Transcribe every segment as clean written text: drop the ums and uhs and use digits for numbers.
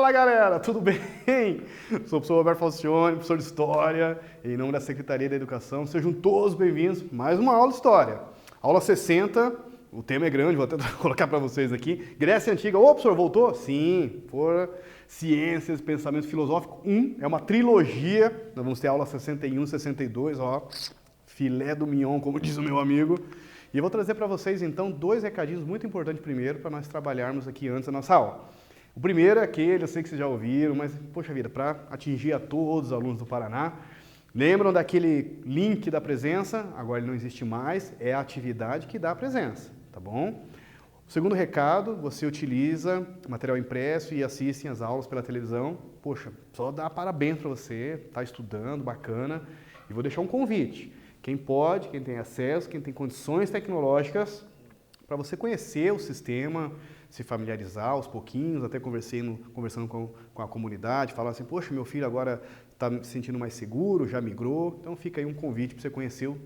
Fala galera, tudo bem? Sou o professor Roberto Falcione, professor de História, em nome da Secretaria da Educação. Sejam todos bem-vindos a mais uma aula de História. Aula 60, o tema é grande, vou tentar colocar para vocês aqui. Grécia Antiga. Ô, professor, voltou? Sim, por Ciências, Pensamento Filosófico 1, é uma trilogia. Nós vamos ter aula 61, 62, ó, filé do mignon, como diz o meu amigo. E eu vou trazer para vocês, então, dois recadinhos muito importantes primeiro para nós trabalharmos aqui antes da nossa aula. O primeiro é aquele, eu sei que vocês já ouviram, mas, poxa vida, para atingir a todos os alunos do Paraná, lembram daquele link da presença? Agora ele não existe mais, é a atividade que dá a presença, tá bom? O segundo recado, você utiliza material impresso e assiste as aulas pela televisão. Poxa, só dá parabéns para você, está estudando, bacana. E vou deixar um convite. Quem pode, quem tem acesso, quem tem condições tecnológicas, para você conhecer o sistema, se familiarizar aos pouquinhos, até conversando com a comunidade, falar assim, poxa, meu filho agora está se sentindo mais seguro, já migrou. Então fica aí um convite para você conhecer um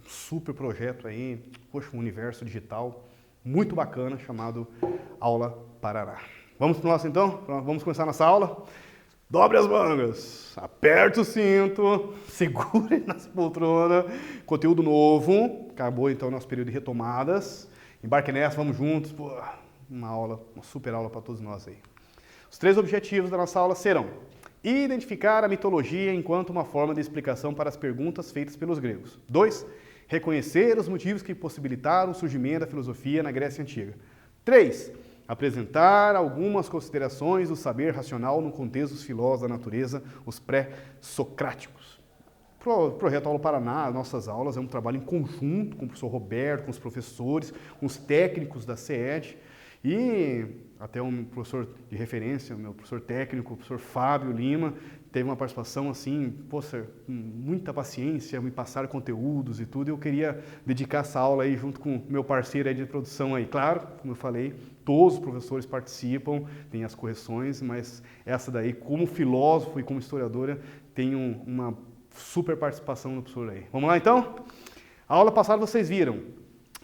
super projeto aí, poxa, um universo digital muito bacana, chamado Aula Paraná. Vamos para o nosso então? Vamos começar nossa aula? Dobre as mangas, aperte o cinto, segure nas poltronas, conteúdo novo, acabou então o nosso período de retomadas, embarque nessa, vamos juntos, pô, uma super aula para todos nós aí. Os três objetivos da nossa aula serão: identificar a mitologia enquanto uma forma de explicação para as perguntas feitas pelos gregos. 2. Reconhecer os motivos que possibilitaram o surgimento da filosofia na Grécia Antiga. 3. Apresentar algumas considerações do saber racional no contexto dos filósofos da natureza, os pré-socráticos. O Projeto Aula Paraná, nossas aulas, é um trabalho em conjunto com o professor Roberto, com os professores, com os técnicos da CED e até um professor de referência, o meu professor técnico, o professor Fábio Lima, teve uma participação assim, poxa, com muita paciência, me passaram conteúdos e tudo, e eu queria dedicar essa aula aí junto com o meu parceiro aí de produção aí. Claro, como eu falei, todos os professores participam, tem as correções, mas essa daí, como filósofo e como historiadora, tem uma super participação do professor aí. Vamos lá então? A aula passada vocês viram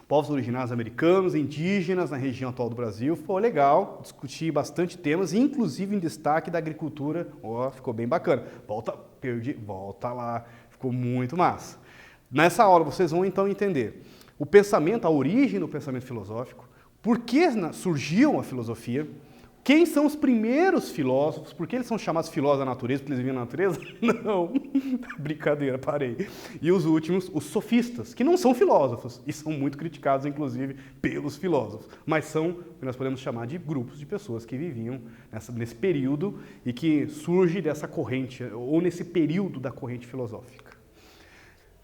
povos originários americanos, indígenas na região atual do Brasil. Foi legal, discuti bastante temas, inclusive em destaque da agricultura. Ó, ficou bem bacana. Volta lá, ficou muito massa. Nessa aula vocês vão então entender o pensamento, a origem do pensamento filosófico, por que surgiu a filosofia, quem são os primeiros filósofos, por que eles são chamados filósofos da natureza, porque eles viviam na natureza? Não, brincadeira, parei. E os últimos, os sofistas, que não são filósofos, e são muito criticados, inclusive, pelos filósofos, mas são o que nós podemos chamar de grupos de pessoas que viviam nesse período e que surge dessa corrente, ou nesse período da corrente filosófica.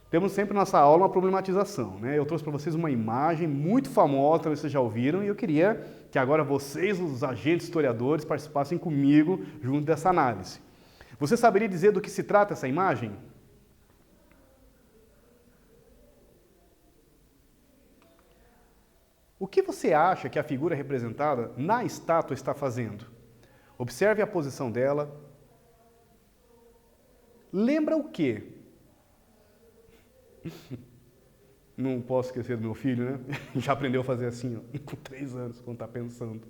Temos sempre na nossa aula uma problematização, né? Eu trouxe para vocês uma imagem muito famosa, talvez vocês já ouviram, e eu queria que agora vocês, os agentes historiadores, participassem comigo junto dessa análise. Você saberia dizer do que se trata essa imagem? O que você acha que a figura representada na estátua está fazendo? Observe a posição dela. Lembra o quê? Não posso esquecer do meu filho, né? Já aprendeu a fazer assim, ó, com 3 anos, quando está pensando.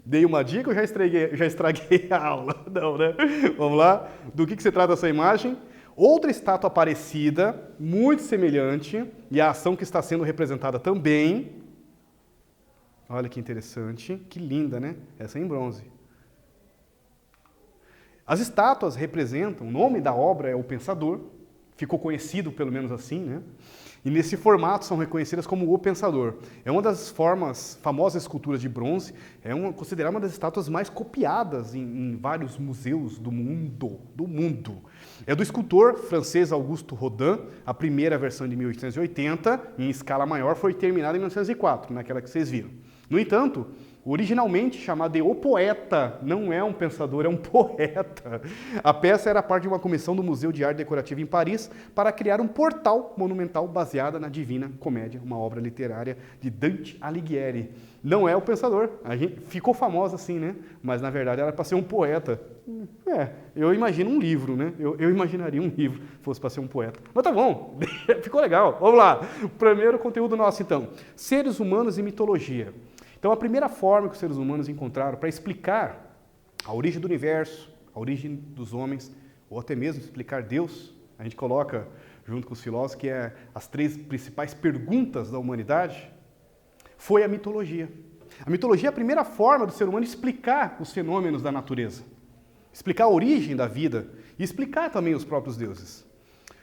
Dei uma dica ou já estraguei a aula? Não, né? Vamos lá. Do que se trata essa imagem? Outra estátua parecida, muito semelhante, e a ação que está sendo representada também. Olha que interessante, que linda, né? Essa é em bronze. As estátuas representam, o nome da obra é O Pensador, ficou conhecido pelo menos assim, né? E nesse formato são reconhecidas como O Pensador. É uma das famosas esculturas de bronze, considerada uma das estátuas mais copiadas em vários museus do mundo. É do escultor francês Auguste Rodin, a primeira versão de 1880, em escala maior, foi terminada em 1904, naquela que vocês viram. No entanto, originalmente chamado de O Poeta, não é um pensador, é um poeta. A peça era parte de uma comissão do Museu de Arte Decorativa em Paris para criar um portal monumental baseada na Divina Comédia, uma obra literária de Dante Alighieri. Não é o pensador, a gente ficou famosa assim, né? Mas na verdade era para ser um poeta. Eu imagino um livro, né? Eu imaginaria um livro se fosse para ser um poeta. Mas tá bom, ficou legal. Vamos lá. O primeiro conteúdo nosso então, seres humanos e mitologia. Então, a primeira forma que os seres humanos encontraram para explicar a origem do universo, a origem dos homens, ou até mesmo explicar Deus. A gente coloca, junto com os filósofos, que é as 3 principais perguntas da humanidade, foi a mitologia. A mitologia é a primeira forma do ser humano explicar os fenômenos da natureza, explicar a origem da vida e explicar também os próprios deuses.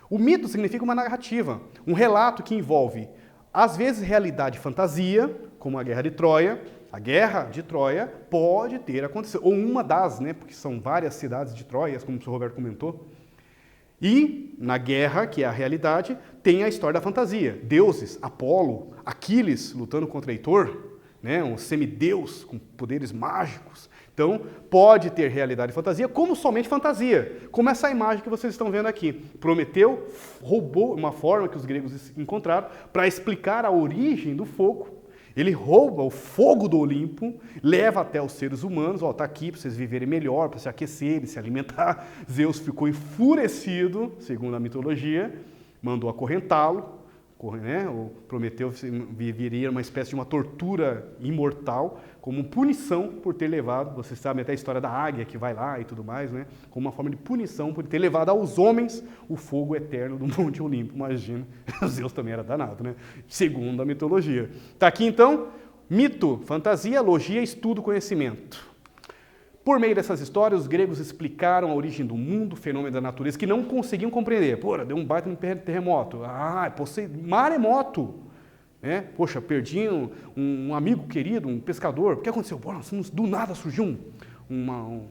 O mito significa uma narrativa, um relato que envolve, às vezes, realidade e fantasia, como a Guerra de Troia. A Guerra de Troia pode ter acontecido, ou uma das, né, porque são várias cidades de Troia, como o Sr. Roberto comentou. E na guerra, que é a realidade, tem a história da fantasia. Deuses, Apolo, Aquiles lutando contra Heitor, né, um semideus com poderes mágicos. Então, pode ter realidade e fantasia, como somente fantasia, como essa imagem que vocês estão vendo aqui. Prometeu roubou uma forma que os gregos encontraram para explicar a origem do fogo. Ele rouba o fogo do Olimpo, leva até os seres humanos, está aqui para vocês viverem melhor, para se aquecerem, se alimentar. Zeus ficou enfurecido, segundo a mitologia, mandou acorrentá-lo, né? O Prometeu viveria uma espécie de uma tortura imortal, como punição por ter levado, vocês sabem até a história da águia que vai lá e tudo mais, né? Como uma forma de punição por ter levado aos homens o fogo eterno do Monte Olimpo. Imagina, Zeus também era danado, né? Segundo a mitologia. Está aqui então, mito, fantasia, logia, estudo, conhecimento. Por meio dessas histórias, os gregos explicaram a origem do mundo, fenômeno da natureza, que não conseguiam compreender. Pô, deu um baita terremoto. Maremoto. Né? Poxa, perdi um amigo querido, um pescador. O que aconteceu? Pô, do nada surgiu uma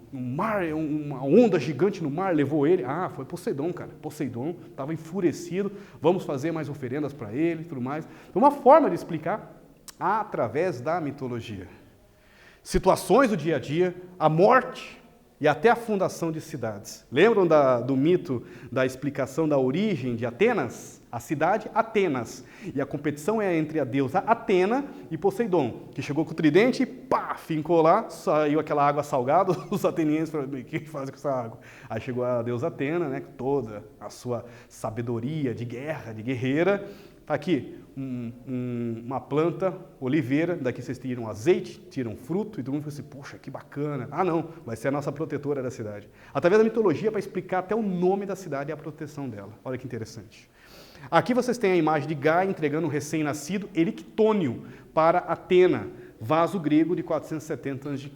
onda gigante no mar, levou ele. Foi Poseidon, cara. Poseidon estava enfurecido. Vamos fazer mais oferendas para ele e tudo mais. Então, uma forma de explicar através da mitologia. Situações do dia a dia, a morte e até a fundação de cidades. Lembram do mito da explicação da origem de Atenas? A cidade Atenas. E a competição é entre a deusa Atena e Poseidon, que chegou com o tridente e fincou lá, saiu aquela água salgada, os atenienses falaram, o que fazem com essa água? Aí chegou a deusa Atena, né, com toda a sua sabedoria de guerra, de guerreira. Está aqui uma planta, oliveira, daqui vocês tiram azeite, tiram fruto, e todo mundo fala assim, puxa, que bacana. Não, vai ser a nossa protetora da cidade. Através da mitologia, para explicar até o nome da cidade e a proteção dela. Olha que interessante. Aqui vocês têm a imagem de Gaia entregando um recém-nascido Erictônio para Atena, vaso grego de 470 a.C.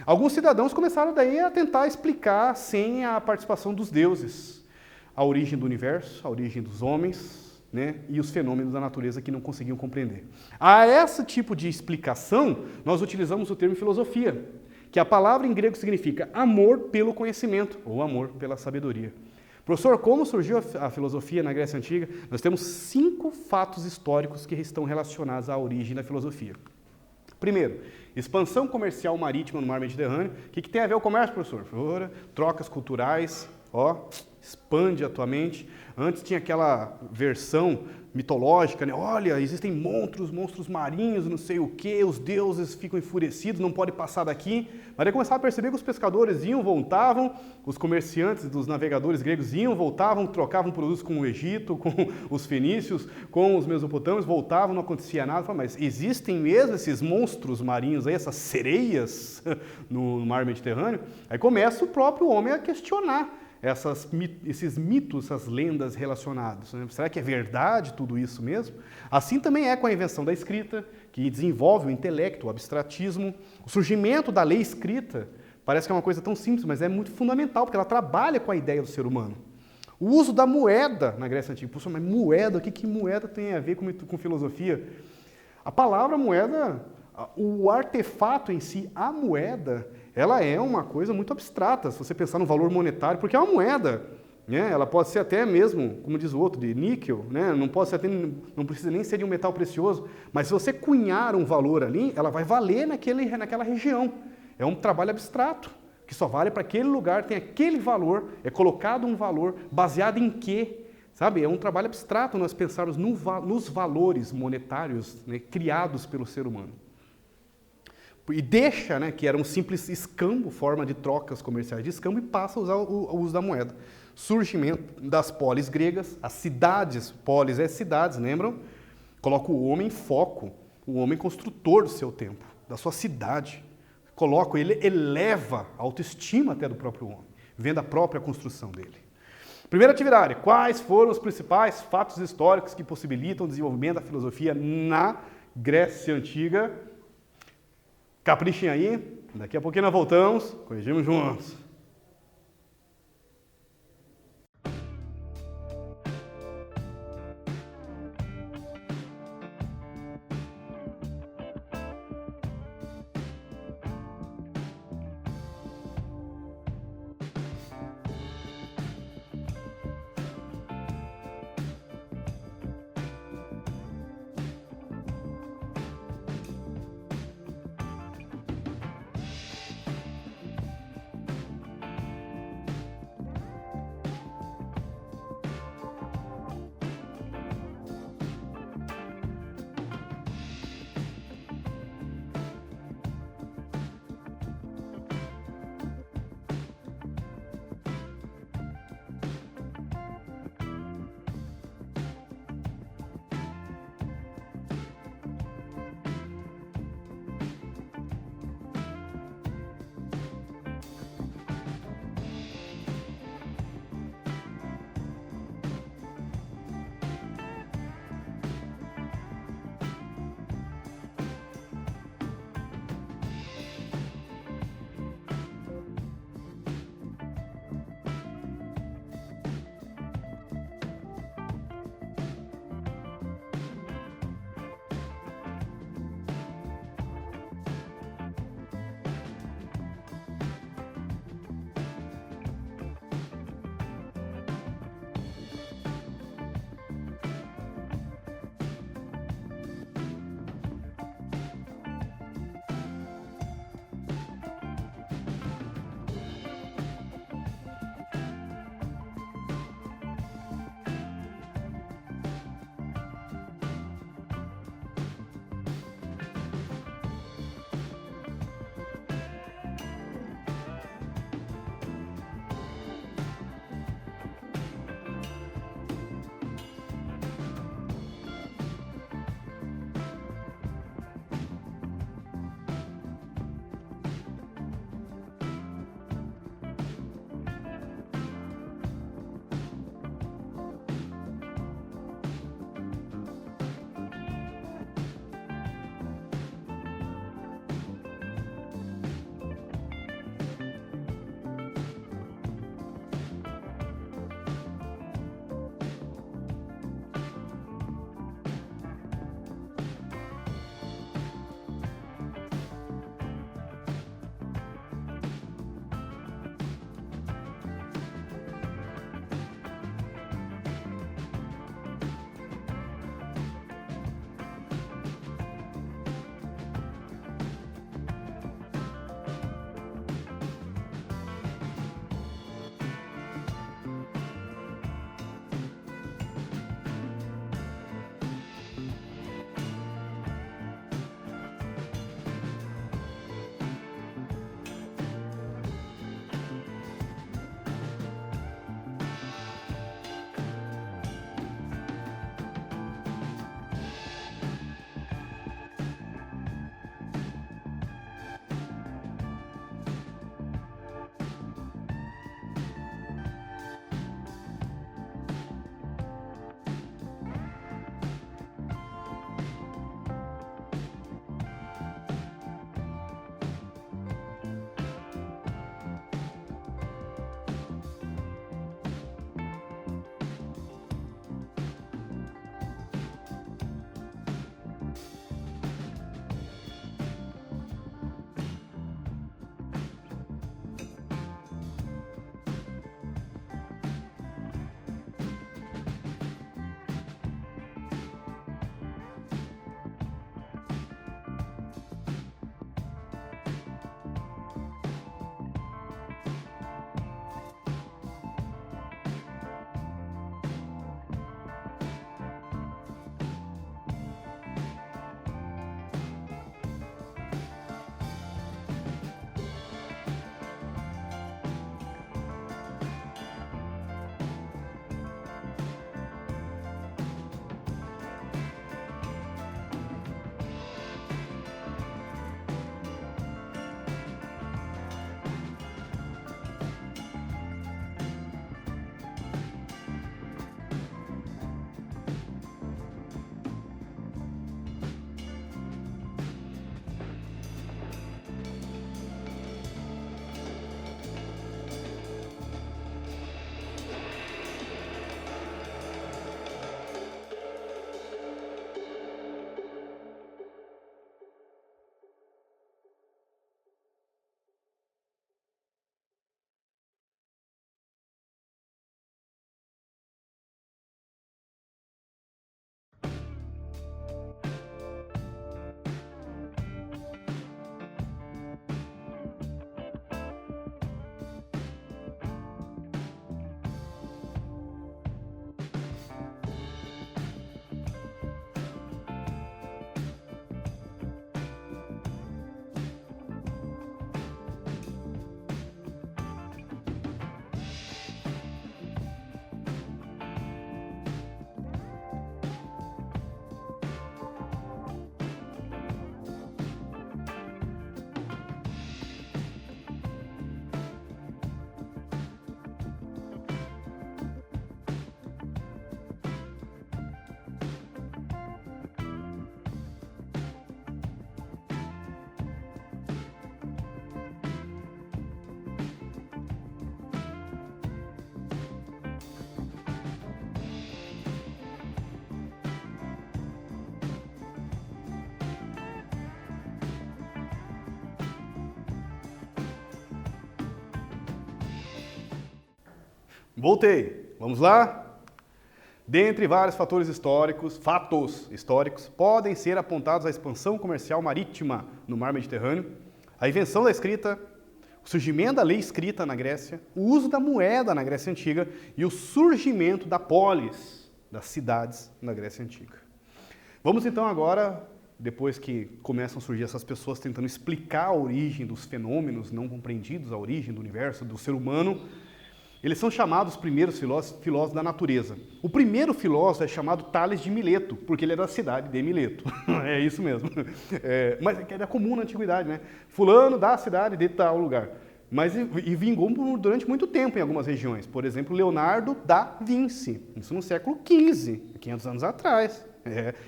Alguns cidadãos começaram daí a tentar explicar, sem a participação dos deuses, a origem do universo, a origem dos homens, né, e os fenômenos da natureza que não conseguiam compreender. A esse tipo de explicação, nós utilizamos o termo filosofia, que a palavra em grego significa amor pelo conhecimento, ou amor pela sabedoria. Professor, como surgiu a filosofia na Grécia Antiga? Nós temos 5 fatos históricos que estão relacionados à origem da filosofia. Primeiro, expansão comercial marítima no mar Mediterrâneo. O que tem a ver o comércio, professor? Trocas culturais, expande a tua mente. Antes tinha aquela versão mitológica, né? Olha, existem monstros marinhos, não sei o que, os deuses ficam enfurecidos, não pode passar daqui. Mas aí começaram a perceber que os pescadores iam, voltavam, os comerciantes dos navegadores gregos iam, voltavam, trocavam produtos com o Egito, com os fenícios, com os mesopotâmios, voltavam, não acontecia nada. Mas existem mesmo esses monstros marinhos aí, essas sereias no mar Mediterrâneo? Aí começa o próprio homem a questionar esses mitos, essas lendas relacionadas. Né? Será que é verdade tudo isso mesmo? Assim também é com a invenção da escrita, que desenvolve o intelecto, o abstratismo. O surgimento da lei escrita parece que é uma coisa tão simples, mas é muito fundamental, porque ela trabalha com a ideia do ser humano. O uso da moeda na Grécia Antiga. Poxa, mas moeda, o que moeda tem a ver com filosofia? A palavra moeda, o artefato em si, a moeda, ela é uma coisa muito abstrata, se você pensar no valor monetário, porque é uma moeda, né? Ela pode ser até mesmo, como diz o outro, de níquel, né? Não precisa nem ser de um metal precioso, mas se você cunhar um valor ali, ela vai valer naquela região. É um trabalho abstrato, que só vale para aquele lugar, tem aquele valor, é colocado um valor baseado em quê? Sabe? É um trabalho abstrato nós pensarmos nos valores monetários, né, criados pelo ser humano. E deixa, né, que era um simples escambo, forma de trocas comerciais de escambo, e passa a usar o uso da moeda. Surgimento das polis gregas, as cidades, polis é cidades, lembram? Coloca o homem em foco, o homem construtor do seu tempo, da sua cidade. colocam ele, eleva a autoestima até do próprio homem, vendo a própria construção dele. Primeira atividade, quais foram os principais fatos históricos que possibilitam o desenvolvimento da filosofia na Grécia Antiga? Caprichem aí, daqui a pouquinho nós voltamos, corrigimos juntos. Voltei. Vamos lá? Dentre vários fatos históricos, podem ser apontados a expansão comercial marítima no mar Mediterrâneo, a invenção da escrita, o surgimento da lei escrita na Grécia, o uso da moeda na Grécia Antiga e o surgimento da polis, das cidades na Grécia Antiga. Vamos então agora, depois que começam a surgir essas pessoas tentando explicar a origem dos fenômenos não compreendidos, a origem do universo, do ser humano, eles são chamados os primeiros filósofos da natureza. O primeiro filósofo é chamado Tales de Mileto, porque ele é da cidade de Mileto. É isso mesmo. Mas era comum na antiguidade, né? Fulano da cidade de tal lugar. Mas e vingou durante muito tempo em algumas regiões. Por exemplo, Leonardo da Vinci, isso no século XV, 500 anos atrás.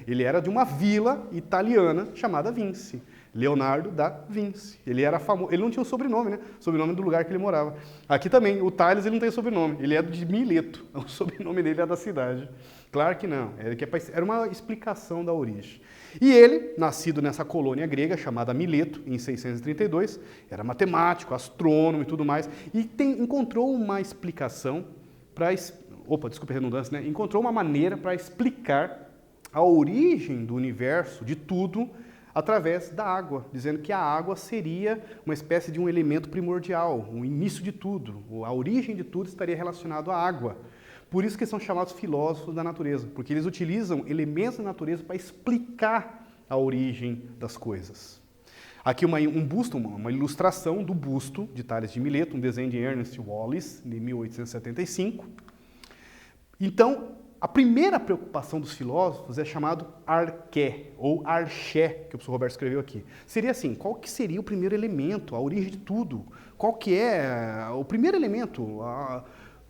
Ele era de uma vila italiana chamada Vinci. Leonardo da Vinci. Ele era famoso, ele não tinha um sobrenome, né? Sobrenome do lugar que ele morava. Aqui também, o Tales ele não tem sobrenome, ele é de Mileto. O sobrenome dele é da cidade. Claro que não, era uma explicação da origem. E ele, nascido nessa colônia grega chamada Mileto, em 632, era matemático, astrônomo e tudo mais, e encontrou uma explicação para... desculpa a redundância, né? Encontrou uma maneira para explicar a origem do universo, de tudo, através da água, dizendo que a água seria uma espécie de um elemento primordial, o início de tudo, a origem de tudo estaria relacionado à água. Por isso que são chamados filósofos da natureza, porque eles utilizam elementos da natureza para explicar a origem das coisas. Aqui uma ilustração do busto de Tales de Mileto, um desenho de Ernest Wallis, de 1875. Então, a primeira preocupação dos filósofos é chamado arché, ou arché, que o professor Roberto escreveu aqui. Seria assim, qual que seria o primeiro elemento, a origem de tudo? Qual que é o primeiro elemento,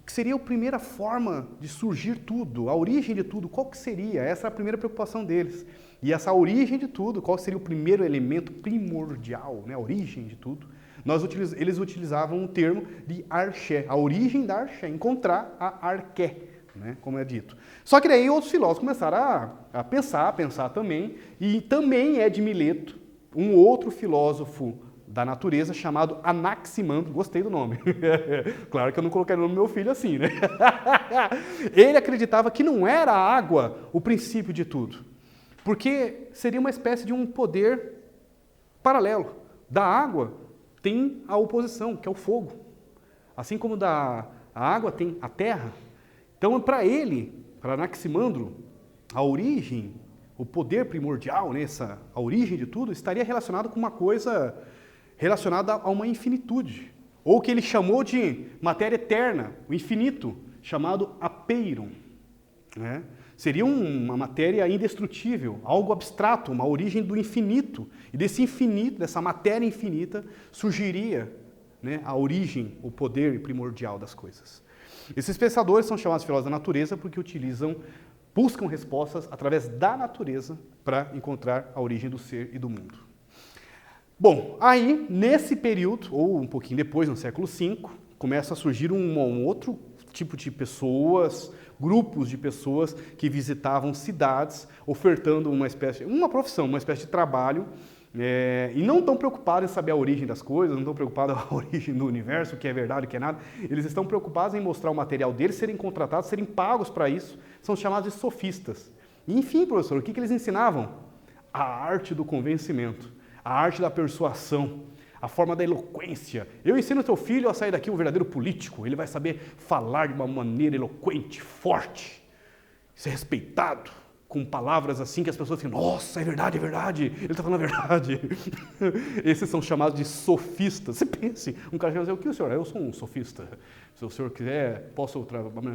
que seria a primeira forma de surgir tudo, a origem de tudo, qual que seria? Essa é a primeira preocupação deles. E essa origem de tudo, qual seria o primeiro elemento primordial, né? A origem de tudo? Eles utilizavam o termo de arché, a origem da arché, encontrar a arché. Né, como é dito. Só que daí outros filósofos começaram a pensar também, e também é de Mileto, um outro filósofo da natureza chamado Anaximandro, gostei do nome, claro que eu não coloquei o nome do meu filho assim, né? Ele acreditava que não era a água o princípio de tudo, porque seria uma espécie de um poder paralelo. Da água tem a oposição, que é o fogo, assim como da água tem a terra. Então, para Anaximandro, a origem, o poder primordial, né, a origem de tudo, estaria relacionado com uma coisa relacionada a uma infinitude, ou que ele chamou de matéria eterna, o infinito, chamado apeiron. Né? Seria uma matéria indestrutível, algo abstrato, uma origem do infinito. E desse infinito, dessa matéria infinita, surgiria, né, a origem, o poder primordial das coisas. Esses pensadores são chamados filósofos da natureza porque buscam respostas através da natureza para encontrar a origem do ser e do mundo. Bom, aí, nesse período, ou um pouquinho depois, no século V, começa a surgir um outro tipo de pessoas, grupos de pessoas que visitavam cidades, ofertando uma profissão, uma espécie de trabalho, e não estão preocupados em saber a origem das coisas, não estão preocupados com a origem do universo, o que é verdade, o que é nada. Eles estão preocupados em mostrar o material deles, serem contratados, serem pagos para isso. São chamados de sofistas. E, enfim, professor, o que eles ensinavam? A arte do convencimento, a arte da persuasão, a forma da eloquência. Eu ensino teu filho a sair daqui um verdadeiro político. Ele vai saber falar de uma maneira eloquente, forte, ser respeitado, com palavras assim que as pessoas ficam, nossa, é verdade, ele está falando a verdade. Esses são chamados de sofistas. Você pense, um cara vai dizer, o que o senhor é? Eu sou um sofista. Se o senhor quiser, posso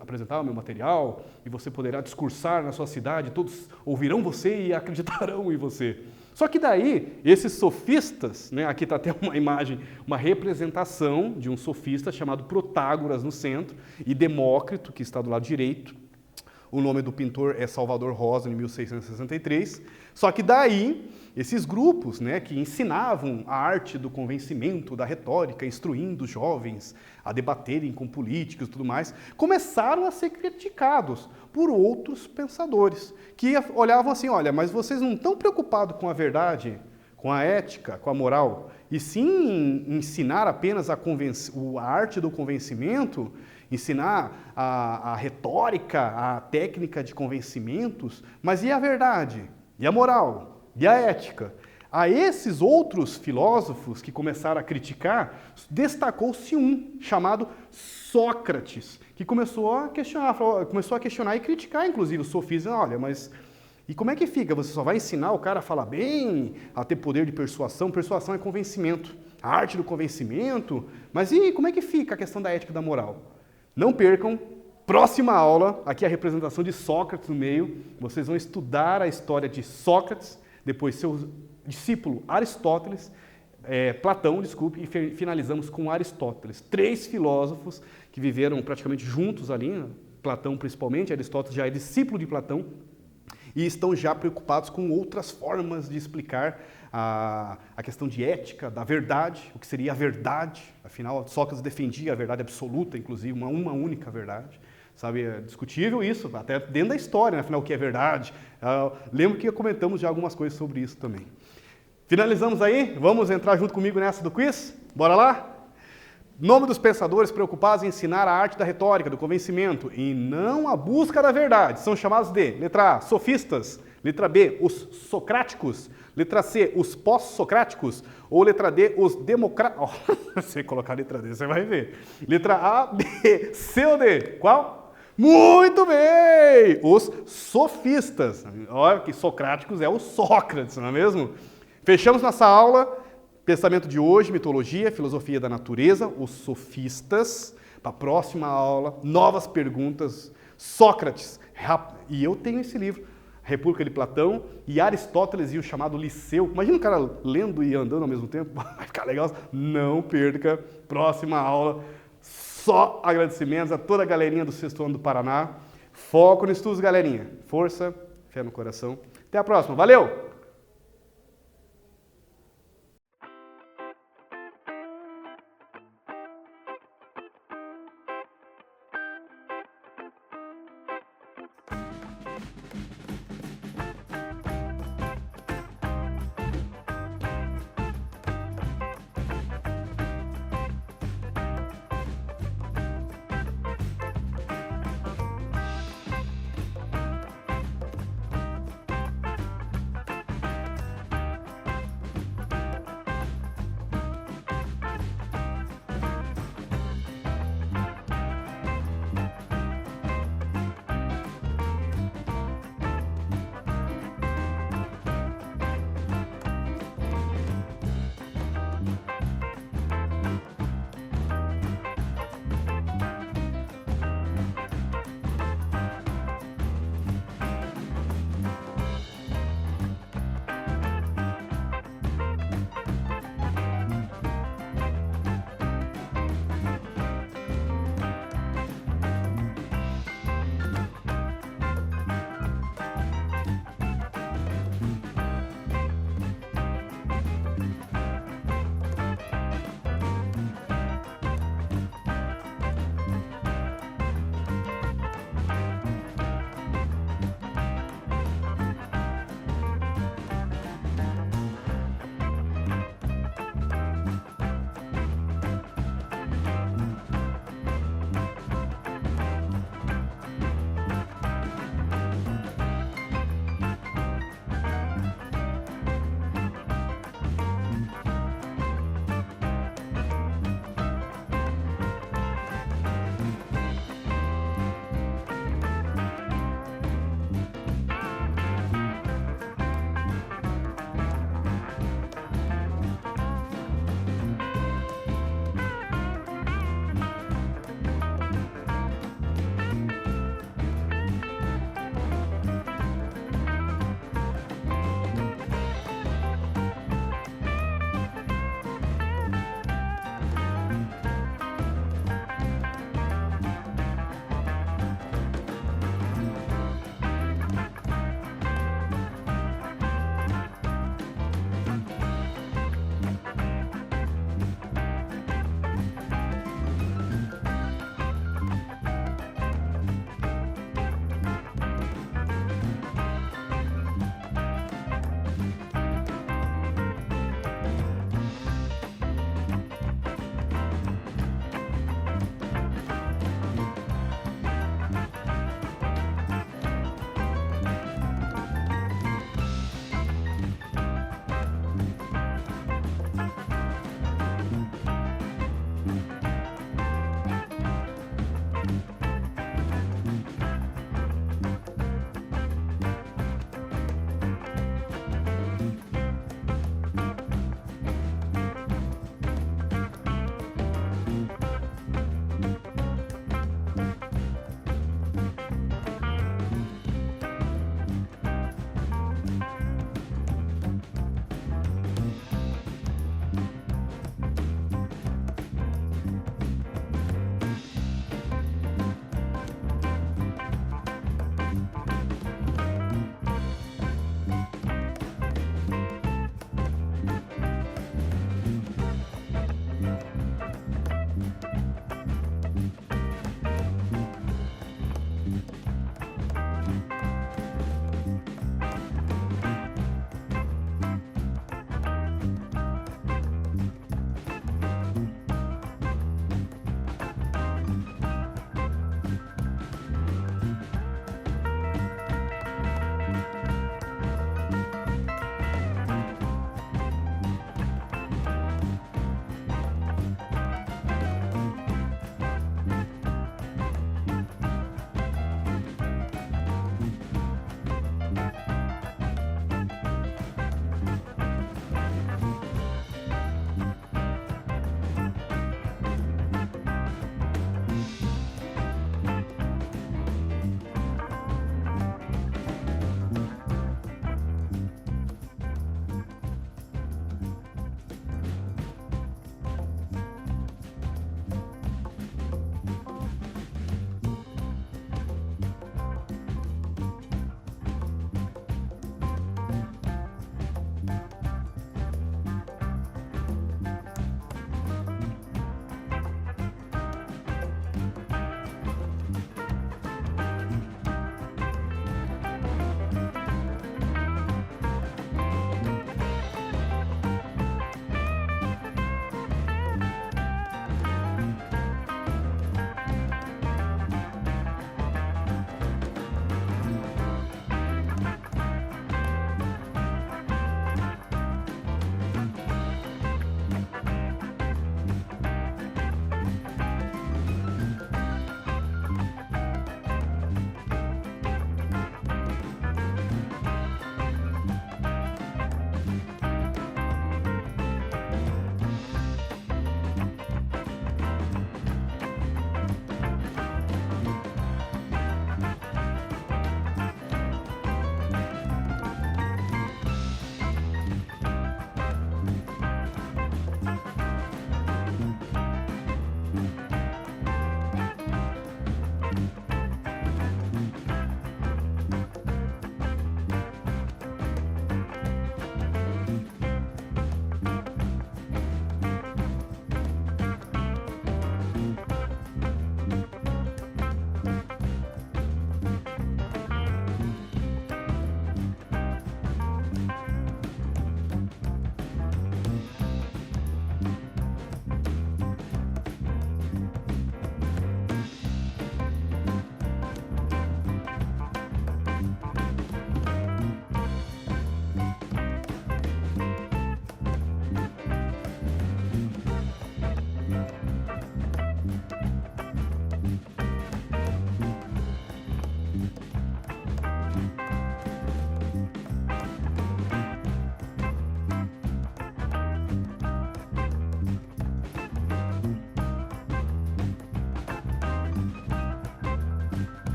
apresentar o meu material e você poderá discursar na sua cidade, todos ouvirão você e acreditarão em você. Só que daí, esses sofistas, né, aqui está até uma imagem, uma representação de um sofista chamado Protágoras no centro e Demócrito, que está do lado direito. O nome do pintor é Salvador Rosa, em 1663. Só que daí, esses grupos, né, que ensinavam a arte do convencimento, da retórica, instruindo os jovens a debaterem com políticos e tudo mais, começaram a ser criticados por outros pensadores, que olhavam assim, olha, mas vocês não estão preocupados com a verdade, com a ética, com a moral, e sim ensinar apenas a arte do convencimento. ensinar a retórica, a técnica de convencimentos, mas e a verdade? E a moral? E a ética? A esses outros filósofos que começaram a criticar, destacou-se um chamado Sócrates, que começou a questionar e criticar, inclusive, os sofistas. Olha, mas e como é que fica? Você só vai ensinar o cara a falar bem, a ter poder de persuasão? Persuasão é convencimento, a arte do convencimento. Mas e como é que fica a questão da ética e da moral? Não percam, próxima aula, aqui a representação de Sócrates no meio. Vocês vão estudar a história de Sócrates, depois seu discípulo Aristóteles, Platão, desculpe, e finalizamos com Aristóteles. 3 filósofos que viveram praticamente juntos ali, né? Platão principalmente, Aristóteles já é discípulo de Platão, e estão já preocupados com outras formas de explicar a questão de ética, da verdade, o que seria a verdade. Afinal, Sócrates defendia a verdade absoluta, inclusive, uma única verdade. Sabe, é discutível isso, até dentro da história, né? Afinal, o que é verdade. Lembro que comentamos já algumas coisas sobre isso também. Finalizamos aí? Vamos entrar junto comigo nessa do quiz? Bora lá? Nome dos pensadores preocupados em ensinar a arte da retórica, do convencimento, e não a busca da verdade. São chamados de, letra A, sofistas, letra B, os socráticos, letra C, os pós-socráticos, ou letra D, os democráticos. Oh, se colocar a letra D, você vai ver. Letra A, B, C ou D? Qual? Muito bem! Os sofistas. Olha que socráticos é o Sócrates, não é mesmo? Fechamos nossa aula. Pensamento de hoje, mitologia, filosofia da natureza, os sofistas. Para a próxima aula, novas perguntas. Sócrates. E eu tenho esse livro, República de Platão, e Aristóteles e o chamado Liceu. Imagina um cara lendo e andando ao mesmo tempo. Vai ficar legal. Não perca. Próxima aula. Só agradecimentos a toda a galerinha do 6º ano do Paraná. Foco no estudo, galerinha. Força, fé no coração. Até a próxima. Valeu!